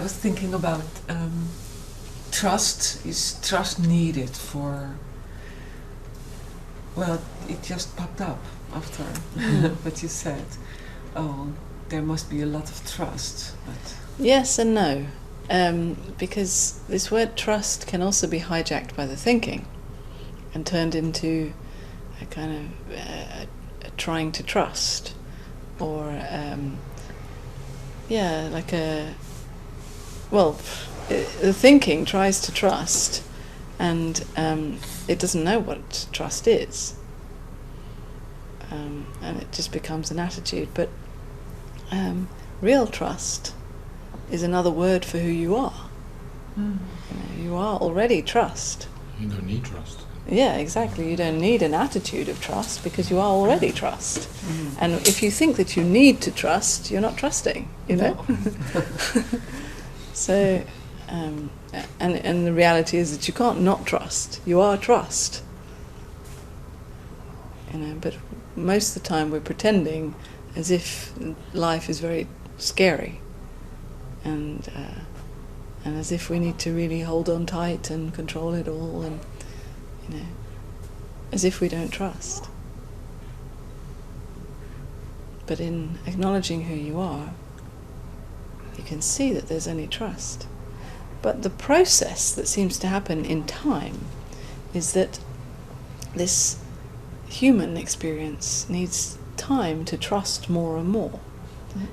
was thinking about trust. Is trust needed for... Well, it just popped up after what you said. Oh, there must be a lot of trust. But Yes and no. Because this word trust can also be hijacked by the thinking and turned into a kind of a trying to trust, or the thinking tries to trust, and it doesn't know what trust is, and it just becomes an attitude. But real trust is another word for who you are. You are already trust. You don't need trust. Yeah, exactly. You don't need an attitude of trust because you are already trust. And if you think that you need to trust, you're not trusting, you know? So, and the reality is that you can't not trust. You are trust. You know, but most of the time we're pretending as if life is very scary, and as if we need to really hold on tight and control it all, and you know, as if we don't trust. But in acknowledging who you are, you can see that there's only trust. But the process that seems to happen in time is that this human experience needs time to trust more and more.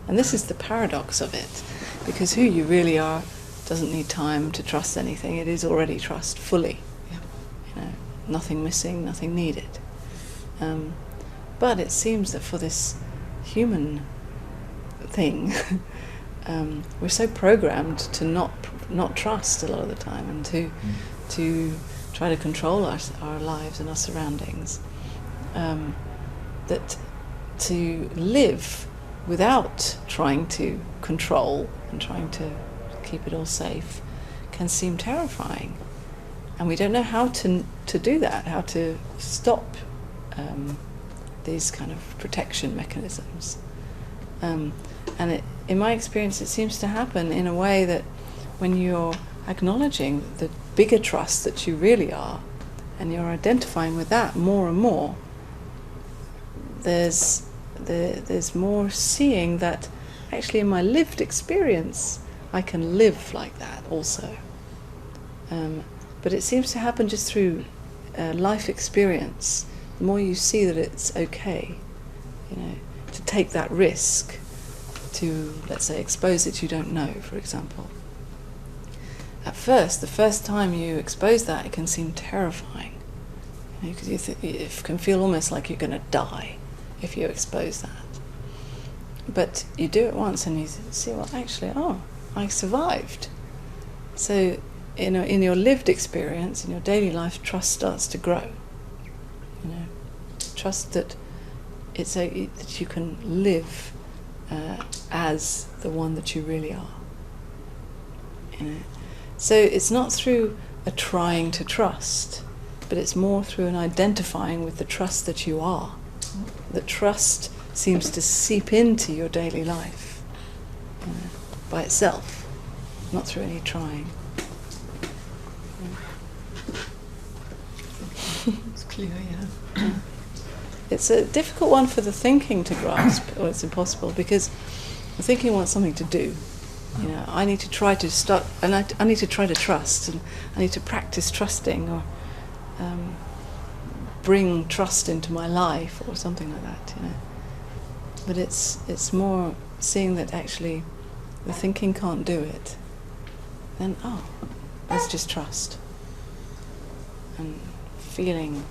And this is the paradox of it, because who you really are doesn't need time to trust anything. It is already trust fully. You know, nothing missing, nothing needed. But it seems that for this human thing, we're so programmed to not trust a lot of the time, and to try to control our lives and our surroundings, that to live without trying to control and trying to keep it all safe can seem terrifying. And we don't know how to do that, how to stop these kind of protection mechanisms. And in my experience, it seems to happen in a way that when you're acknowledging the bigger trust that you really are, and you're identifying with that more and more, there's more seeing that actually in my lived experience I can live like that also. But it seems to happen just through life experience. The more you see that it's okay, you know, to take that risk, to, let's say, expose it you don't know, for example. At first, the first time you expose that, it can seem terrifying, because it can feel almost like you're going to die if you expose that. But you do it once and you see, well, actually, I survived. So, you know, in your lived experience, in your daily life, trust starts to grow. You know, trust that that you can live as the one that you really are. You know, so it's not through a trying to trust, but it's more through an identifying with the trust that you are. The trust seems to seep into your daily life, you know, by itself, not through any trying. it's clear, yeah. It's a difficult one for the thinking to grasp, or it's impossible, because the thinking wants something to do. You know, I need to try to start, and I need to try to trust, and I need to practice trusting, or bring trust into my life, or something like that. You know, but it's more seeing that actually the thinking can't do it. Then let's just trust, and feeling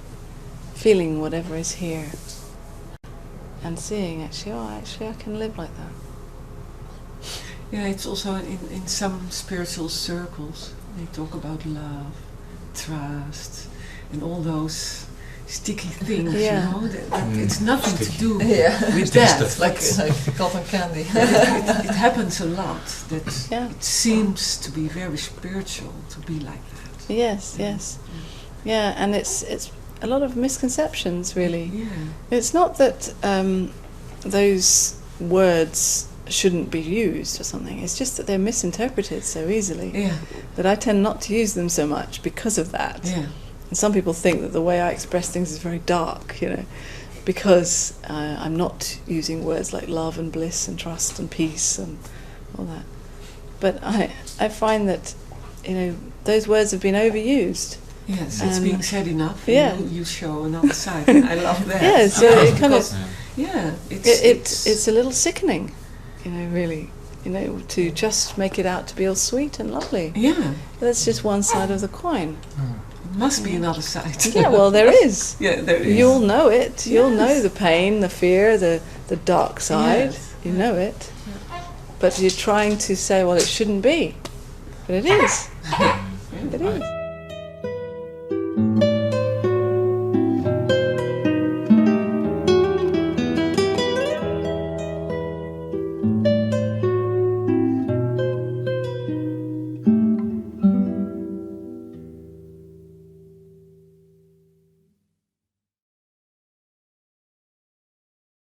whatever is here, and seeing actually I can live like that. Yeah, it's also in some spiritual circles they talk about love, trust, and all those sticky things. Yeah. You know, that it's nothing to do Yeah. with that. like cotton candy. It happens a lot that Yeah. it seems to be very spiritual to be like that. Yes, yes, yeah, and it's a lot of misconceptions, really. Yeah. It's not that those words shouldn't be used or something. It's just that they're misinterpreted so easily Yeah. that I tend not to use them so much because of that. Yeah. And some people think that the way I express things is very dark, you know, because I'm not using words like love and bliss and trust and peace and all that. But I find that, you know, those words have been overused. Yes, it's being said enough. Yeah. You show another side. I love that. Yeah, so it kind of, Yeah, it's a little sickening, you know, really, you know, to just make it out to be all sweet and lovely. Yeah, That's just one side of the coin. it must be another side. Yeah, well, there is. Yeah, there is. You'll know it. You'll know Yes. the pain, the fear, the dark side. Yes. You know it. But you're trying to say, well, it shouldn't be. But it is. It is.